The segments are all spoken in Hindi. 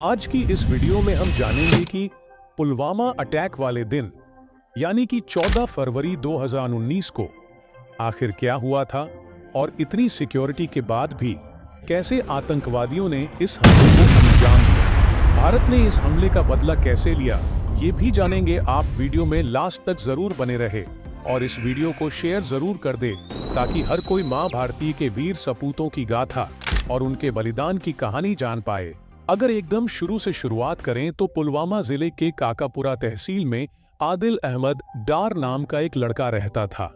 आज की इस वीडियो में हम जानेंगे कि पुलवामा अटैक वाले दिन यानी कि 14 फरवरी 2019 को आखिर क्या हुआ था और इतनी सिक्योरिटी के बाद भी कैसे आतंकवादियों ने इस हमले को अंजाम दिया। भारत ने इस हमले का बदला कैसे लिया, ये भी जानेंगे। आप वीडियो में लास्ट तक जरूर बने रहे और इस वीडियो को शेयर जरूर कर दे ताकि हर कोई मां भारती के वीर सपूतों की गाथा और उनके बलिदान की कहानी जान पाए। अगर एकदम शुरू से शुरुआत करें तो पुलवामा जिले के काकापुरा तहसील में आदिल अहमद डार नाम का एक लड़का रहता था।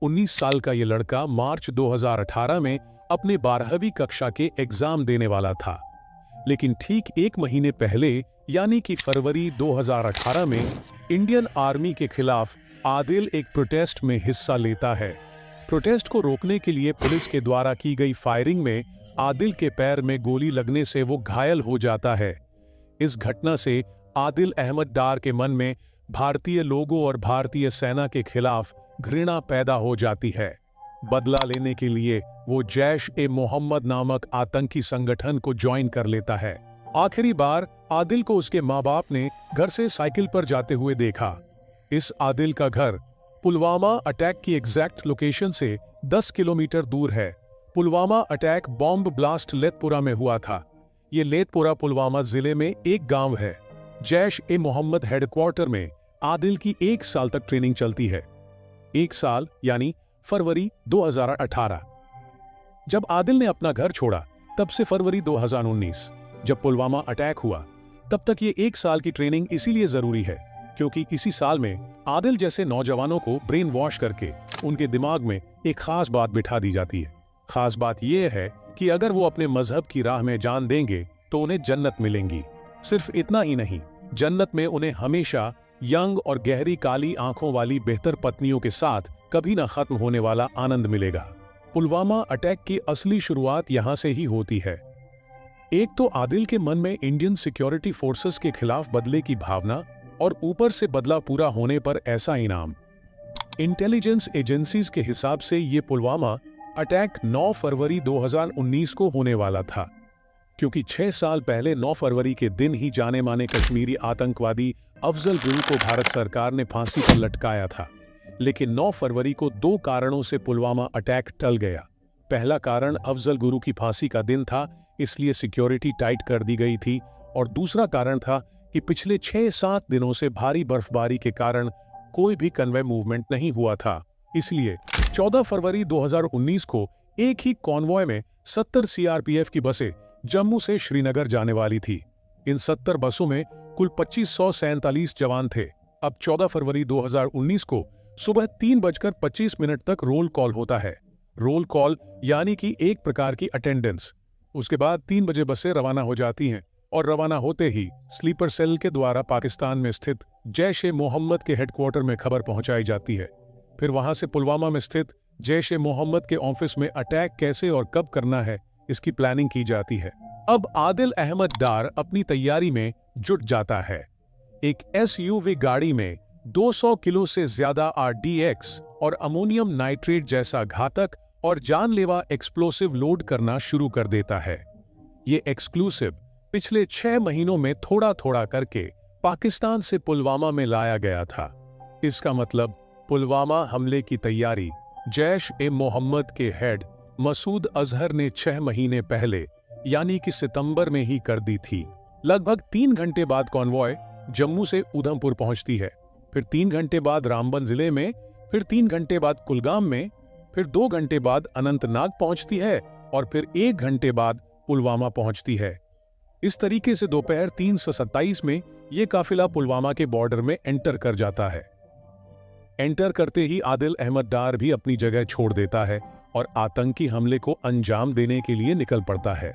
19 साल का ये लड़का मार्च 2018 में अपने 12वीं कक्षा के एग्जाम देने वाला था, लेकिन ठीक एक महीने पहले यानी कि फरवरी 2018 में इंडियन आर्मी के खिलाफ आदिल एक प्रोटेस्ट में हिस्सा लेता है। प्रोटेस्ट को रोकने के लिए पुलिस के द्वारा की गई फायरिंग में आदिल के पैर में गोली लगने से वो घायल हो जाता है। इस घटना से आदिल अहमद डार के मन में भारतीय लोगों और भारतीय सेना के खिलाफ घृणा पैदा हो जाती है। बदला लेने के लिए वो जैश-ए-मोहम्मद नामक आतंकी संगठन को ज्वाइन कर लेता है। आखिरी बार आदिल को उसके माँ बाप ने घर से साइकिल पर जाते हुए देखा। इस आदिल का घर पुलवामा अटैक की एग्जैक्ट लोकेशन से 10 किलोमीटर दूर है। Pulwama attack bomb blast Lethpora में हुआ था। ये लेथपुरा पुलवामा जिले में एक गांव है। जैश-ए-मोहम्मद हेडक्वार्टर में आदिल की 1 साल तक ट्रेनिंग चलती है। 1 साल यानी फरवरी 2018। जब आदिल ने अपना घर छोड़ा तब से फरवरी 2019 जब पुलवामा अटैक हुआ, तब तक ये 1 साल की ट्रेनिंग इसीलिए जरूरी है क्योंकि इसी साल में आदिल जैसे नौजवानों को ब्रेन वॉश करके उनके दिमाग में एक खास बात बिठा दी जाती है। खास बात यह है कि अगर वो अपने मजहब की राह में जान देंगे तो उन्हें जन्नत मिलेंगी। सिर्फ इतना ही नहीं, जन्नत में उन्हें हमेशा यंग और गहरी काली आंखों वाली बेहतर पत्नियों के साथ कभी ना खत्म होने वाला आनंद मिलेगा। पुलवामा अटैक की असली शुरुआत यहां से ही होती है। एक तो आदिल के मन में इंडियन सिक्योरिटी फोर्सेस के खिलाफ बदले की भावना और ऊपर से बदला पूरा होने पर ऐसा इनाम। इंटेलिजेंस एजेंसीज के हिसाब से ये पुलवामा अटैक 9 फरवरी 2019 को होने वाला था, क्योंकि 6 साल पहले 9 फरवरी के दिन ही जाने माने कश्मीरी आतंकवादी अफजल गुरु को भारत सरकार ने फांसी पर लटकाया था। लेकिन 9 फरवरी को 2 कारणों से पुलवामा अटैक टल गया। पहला कारण अफजल गुरु की फांसी का दिन था, इसलिए सिक्योरिटी टाइट कर दी गई थी, और दूसरा कारण था कि पिछले 6-7 दिनों से भारी बर्फबारी के कारण कोई भी कन्वे मूवमेंट नहीं हुआ था। इसलिए 14 फरवरी 2019 को एक ही कॉन्वॉय में 70 सीआरपीएफ की बसें जम्मू से श्रीनगर जाने वाली थी। इन 70 बसों में कुल 2547 जवान थे। अब 14 फरवरी 2019 को सुबह 3:25 तक रोल कॉल होता है। रोल कॉल यानी कि एक प्रकार की अटेंडेंस। उसके बाद 3 बजे बसें रवाना हो जाती हैं और रवाना होते ही स्लीपर सेल के द्वारा पाकिस्तान में स्थित जैश-ए-मोहम्मद के हेडक्वार्टर में खबर पहुंचाई जाती है। फिर वहां से पुलवामा में स्थित जैश-ए-मोहम्मद के ऑफिस में अटैक कैसे और कब करना है, इसकी प्लानिंग की जाती है। अब आदिल अहमद डार अपनी तैयारी में जुट जाता है। एक एसयूवी गाड़ी में 200 किलो से ज्यादा आरडीएक्स और अमोनियम नाइट्रेट जैसा घातक और जानलेवा एक्सप्लोसिव लोड करना शुरू कर देता है। ये एक्सक्लूसिव पिछले 6 महीनों में थोड़ा थोड़ा करके पाकिस्तान से पुलवामा में लाया गया था। इसका मतलब पुलवामा हमले की तैयारी जैश-ए-मोहम्मद के हेड मसूद अजहर ने 6 महीने पहले यानी कि सितंबर में ही कर दी थी। लगभग 3 घंटे बाद कॉन्वॉय जम्मू से उधमपुर पहुंचती है, फिर 3 घंटे बाद रामबन जिले में, फिर 3 घंटे बाद कुलगाम में, फिर 2 घंटे बाद अनंतनाग पहुंचती है और फिर 1 घंटे बाद पुलवामा पहुंचती है। इस तरीके से दोपहर 3:27 में यह काफिला पुलवामा के बॉर्डर में एंटर कर जाता है। एंटर करते ही आदिल अहमद डार भी अपनी जगह छोड़ देता है और आतंकी हमले को अंजाम देने के लिए निकल पड़ता है।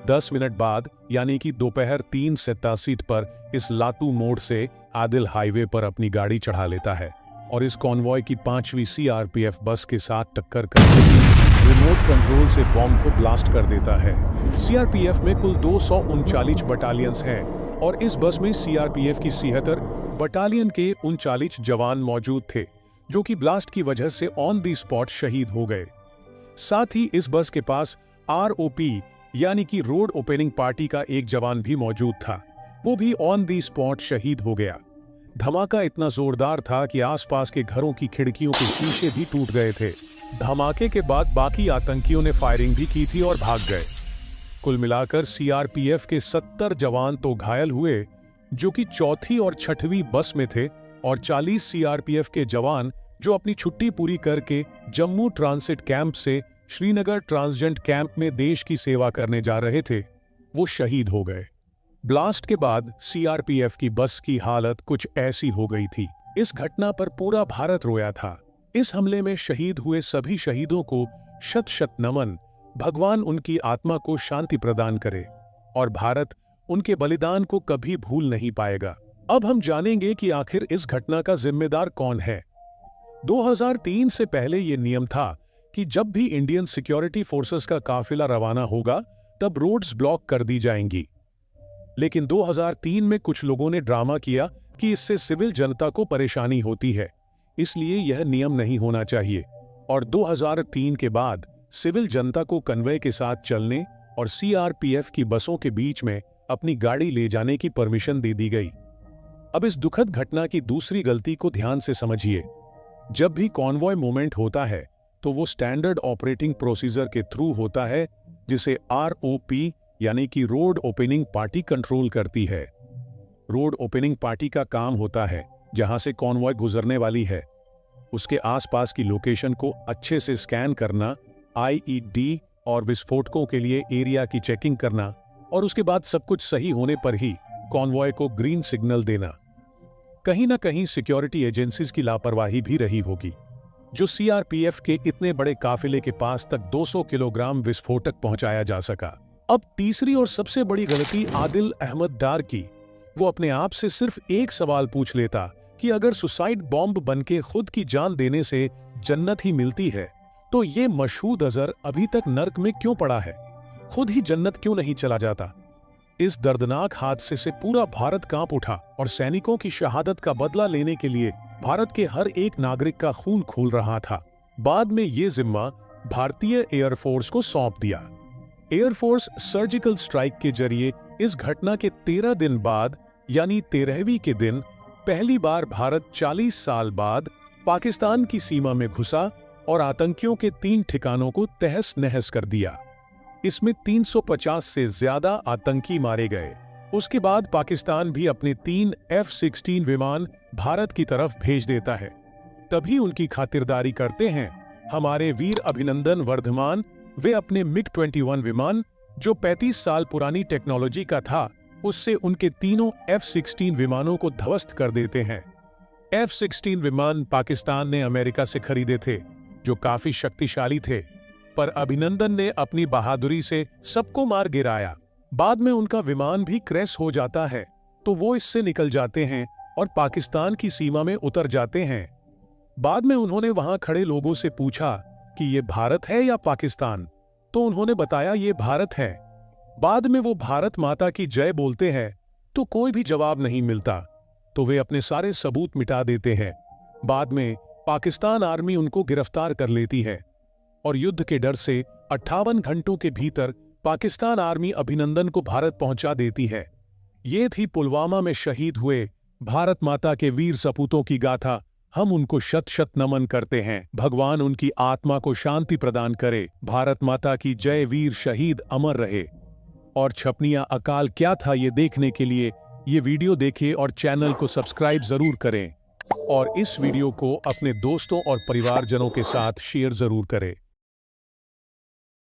10 मिनट बाद यानी कि दोपहर 3:87 पर इस लातू मोड़ से आदिल हाईवे पर अपनी गाड़ी चढ़ा लेता है और इस कॉन्वॉय की 5वीं सीआरपीएफ बस के साथ टक्कर करके रिमोट कंट्रोल से बॉम्ब को ब्लास्ट कर देता है। सीआरपीएफ में कुल 239 बटालियंस हैं और इस बस में सीआरपीएफ की 76 बटालियन के 39 जवान मौजूद थे, जो कि ब्लास्ट की वजह से ऑन द स्पॉट शहीद हो गए। साथ ही इस बस के पास आरओपी यानी कि रोड ओपनिंग पार्टी का एक जवान भी मौजूद था। वो भी ऑन दी स्पॉट शहीद हो गया। धमाका इतना जोरदार था कि आसपास के घरों की खिड़कियों के शीशे भी टूट गए थे। धमाके के बाद बाकी आतंकियों ने फायरिंग भी की थी और भाग गए। कुल मिलाकर सीआरपीएफ के 70 जवान तो घायल हुए, जो कि चौथी और छठवीं बस में थे, और 40 सीआरपीएफ के जवान जो अपनी छुट्टी पूरी करके जम्मू ट्रांसिट कैंप से श्रीनगर ट्रांसजेंट कैंप में देश की सेवा करने जा रहे थे, वो शहीद हो गए। ब्लास्ट के बाद सीआरपीएफ की बस की हालत कुछ ऐसी हो गई थी। इस घटना पर पूरा भारत रोया था। इस हमले में शहीद हुए सभी शहीदों को शत शत नमन। भगवान उनकी आत्मा को शांति प्रदान करे और भारत उनके बलिदान को कभी भूल नहीं पाएगा। अब हम जानेंगे कि आखिर इस घटना का जिम्मेदार कौन है। 2003 से पहले यह नियम था कि जब भी इंडियन सिक्योरिटी फोर्सेस का काफिला रवाना होगा तब रोड्स ब्लॉक कर दी जाएंगी। लेकिन 2003 में कुछ लोगों ने ड्रामा किया कि इससे सिविल जनता को परेशानी होती है, इसलिए यह नियम नहीं होना चाहिए। और 2003 के बाद सिविल जनता को कन्वे के साथ चलने और सीआरपीएफ की बसों के बीच में अपनी गाड़ी ले जाने की परमिशन दे दी गई। अब इस दुखद घटना की दूसरी गलती को ध्यान से समझिए। जब भी कॉन्वॉय मूवमेंट होता है तो वो स्टैंडर्ड ऑपरेटिंग प्रोसीजर के थ्रू होता है, जिसे आरओपी यानी कि रोड ओपनिंग पार्टी कंट्रोल करती है। रोड ओपनिंग पार्टी का काम होता है जहां से कॉन्वॉय गुजरने वाली है, उसके आसपास की लोकेशन को अच्छे से स्कैन करना, आईईडी और विस्फोटकों के लिए एरिया की चेकिंग करना, और उसके बाद सब कुछ सही होने पर ही कॉन्वॉय को ग्रीन सिग्नल देना। कहीं ना कहीं सिक्योरिटी एजेंसीज की लापरवाही भी रही होगी, जो सीआरपीएफ के इतने बड़े काफिले के पास तक 200 किलोग्राम विस्फोटक पहुंचाया जा सका। अब तीसरी और सबसे बड़ी गलती आदिल अहमद डार की। वो अपने आप से सिर्फ एक सवाल पूछ लेता कि अगर सुसाइड बॉम्ब बनके खुद की जान देने से जन्नत ही मिलती है, तो ये मशहूद अजहर अभी तक नर्क में क्यों पड़ा है? खुद ही जन्नत क्यों नहीं चला जाता? इस दर्दनाक हादसे से पूरा भारत कांप उठा और सैनिकों की शहादत का बदला लेने के लिए भारत के हर एक नागरिक का खून खोल रहा था। बाद में ये जिम्मा भारतीय एयरफोर्स को सौंप दिया। एयरफोर्स सर्जिकल स्ट्राइक के जरिए इस घटना के 13 दिन बाद यानी 13वीं के दिन पहली बार भारत 40 साल बाद पाकिस्तान की सीमा में घुसा और आतंकियों के 3 ठिकानों को तहस नहस कर दिया। इसमें 350 से ज्यादा आतंकी मारे गए। उसके बाद पाकिस्तान भी अपने 3 F-16 विमान भारत की तरफ भेज देता है। तभी उनकी खातिरदारी करते हैं हमारे वीर अभिनंदन वर्धमान। वे अपने मिग-21 विमान, जो 35 साल पुरानी टेक्नोलॉजी का था, उससे उनके तीनों F-16 विमानों को ध्वस्त कर देते हैं। F-16 विमान पाकिस्तान ने अमेरिका से खरीदे थे, जो काफी शक्तिशाली थे, पर अभिनंदन ने अपनी बहादुरी से सबको मार गिराया। बाद में उनका विमान भी क्रैश हो जाता है, तो वो इससे निकल जाते हैं और पाकिस्तान की सीमा में उतर जाते हैं। बाद में उन्होंने वहां खड़े लोगों से पूछा कि ये भारत है या पाकिस्तान, तो उन्होंने बताया ये भारत है। बाद में वो भारत माता की जय बोलते हैं तो कोई भी जवाब नहीं मिलता, तो वे अपने सारे सबूत मिटा देते हैं। बाद में पाकिस्तान आर्मी उनको गिरफ्तार कर लेती है और युद्ध के डर से 58 घंटों के भीतर पाकिस्तान आर्मी अभिनंदन को भारत पहुंचा देती है। ये थी पुलवामा में शहीद हुए भारत माता के वीर सपूतों की गाथा। हम उनको शत शत नमन करते हैं। भगवान उनकी आत्मा को शांति प्रदान करे। भारत माता की जय। वीर शहीद अमर रहे। और छपनिया अकाल क्या था, ये देखने के लिए ये वीडियो देखें और चैनल को सब्सक्राइब जरूर करें और इस वीडियो को अपने दोस्तों और परिवारजनों के साथ शेयर जरूर करें।